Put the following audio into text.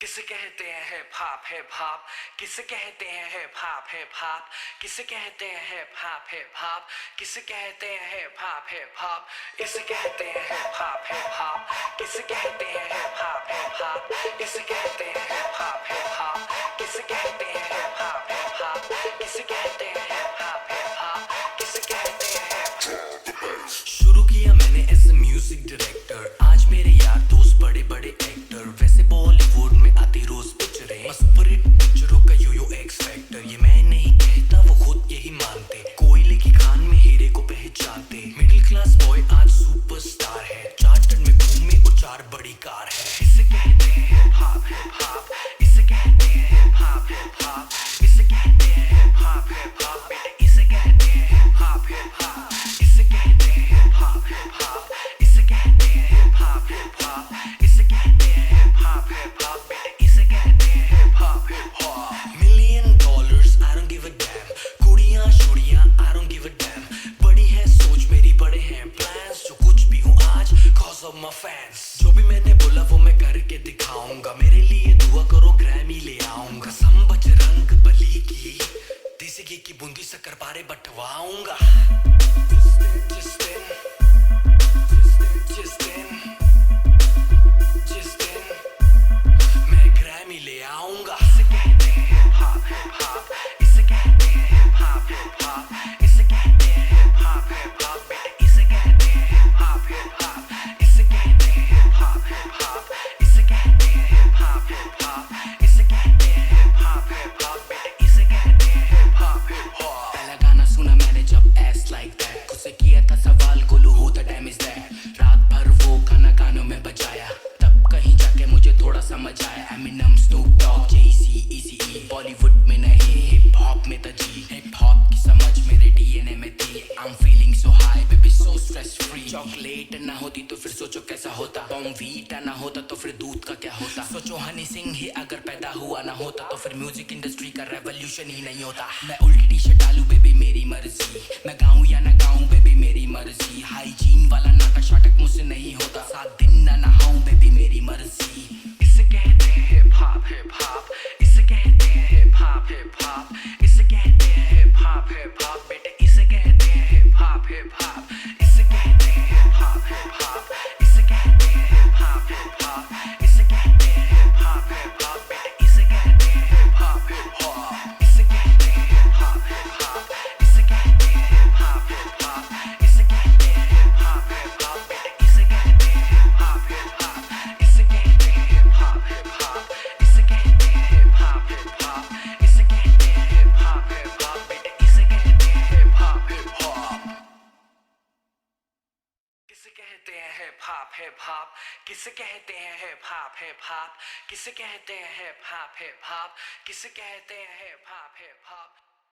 किसे कहते हैं हिप हॉप हिप हॉप किसे कहते हैं हिप हॉप हिप हॉप किसे कहते हैं हिप हॉप हिप हॉप किसे कहते हैं हिप हॉप हिप हॉप इसे कहते हैं हिप हॉप हिप हॉप किसे कहते हैं हिप हॉप हिप हॉप इसे कहते हैं हिप हॉप हिप हॉप किसे कहते हैं हिप हॉप हिप हॉप किसे कहते हैं हिप हॉप हिप हॉप किसे कहते हैं हिप शुरू किया मैंने एज अ म्यूजिक डायरेक्टर आज मेरे यार दोस्त बड़े बड़े एक्टर वैसे बॉलीवुड में आती रोज पिक्चरें सुपरहिट पिक्चरों का यो एक्स फैक्टर ये मैं नहीं कहता वो खुद यही मानते कोयले की खान में हीरे को पहचानते मिडिल क्लास बॉय आज सुपरस्टार है चार्टर्ड में घूमे और चार बड़ी कार है इसे कहते हैं हिप हॉप हिप हॉप इसे कहते हैं हिप हॉप हिप हॉप इसे कहते हैं हिप हॉप हिप हॉप बेटे इसे कहते हैं हिप हॉप हिप हॉप इसे कहते हैं हिप हॉप हिप हॉप इसे कहते हैं हिप हॉप हिप हॉप इसे कहते हैं हिप हॉप हिप हॉप बेटे इसे कहते हैं hip hop hip hop million dollars I don't give a damn कुड़ियां शुड़ियां I don't give a damn बड़ी है सोच मेरी बड़े हैं प्लान्स जो कुछ भी हूं आज cause of my fans जो भी मैंने बोला वो मैं करके दिखाऊंगा मेरे लिए दुआ करो ग्रैमी ले आऊंगा सम बजरंग बली की देसी घी की बूंदी शक्कर पारे बंटवाऊंगा जिस दिन मैं ग्रैमी ले आऊंगा इसे कहते हैं हिप हॉप हिप हॉप इसे कहते हैं हिप हॉप हिप हॉप इसे कहते हैं हिप हॉप हिप हॉप बेटे इसे कहते हैं हिप हॉप हिप हॉप इसे कहते हैं हिप हॉप हिप हॉप इसे कहते हैं हिप हॉप हिप हॉप इसे कहते हैं हिप हॉप हिप हॉप बेटे इसे कहते हैं हिप हॉप हिप हॉप पहला गाना सुना मैंने जब एस लाइक दैट खुद से किया था सवाल Golu who the time is that रात भर वो गाना गानों में बजाया तब कहीं जाके मुझे थोड़ा समझ आया एमिनम स्नूप डॉग जेसी इजी बॉलीवुड में नहीं हिप हॉप में तजी हिप हॉप की समझ मेरे डीएनए में थी I am feeling so high baby so stress free chocolate ना होती तो फिर सोचो कैसा होता बॉम्बीटा ना होता तो फिर दूध का क्या होता सोचो हनी सिंह ही अगर पैदा हुआ ना होता तो फिर म्यूजिक इंडस्ट्री का रेवोल्यूशन ही नहीं होता मैं उल्टी टी शर्ट डालूं बेबी मेरी मर्जी मैं गाऊं या ना गाऊं बेबी मेरी मर्जी हाइजीन वाला नाटक शाटक मुझसे नहीं होता 7 दिन ना नहाऊं बेबी मेरी मर्जी इसे कहते हैं हिप हॉप हिप हॉप इसे कहते हैं हिप हॉप हिप हॉप इसे कहते हैं हिप हॉप हिप हॉप बेटे इसे कहते हैं हिप हॉप हिप हॉप इसे कहते हैं हिप हॉप हिप हॉप इसे कहते हैं हिप हॉप हिप हॉप इसे कहते हैं हिप हॉप हिप हॉप बेटे इसे कहते हैं हिप हॉप हिप हॉप इसे कहते हैं हिप हॉप हिप हॉप इसे कहते हैं हिप हॉप हिप हॉप इसे कहते हैं हिप हॉप हिप हॉप बेटे इसे कहते हैं हिप हॉप हिप हॉप इसे कहते हैं हिप हॉप हिप हॉप इसे कहते हैं हिप हॉप हिप हॉप इसे कहते हैं हिप हॉप हिप हॉप बेटे इसे कहते हैं हिप हॉप हिप हॉप किसे कहते हैं हिप हॉप हिप हॉप किसे कहते हैं हिप हॉप हिप हॉप किसे कहते हैं हिप हॉप हिप हॉप किसे कहते हैं हिप हॉप हिप हॉप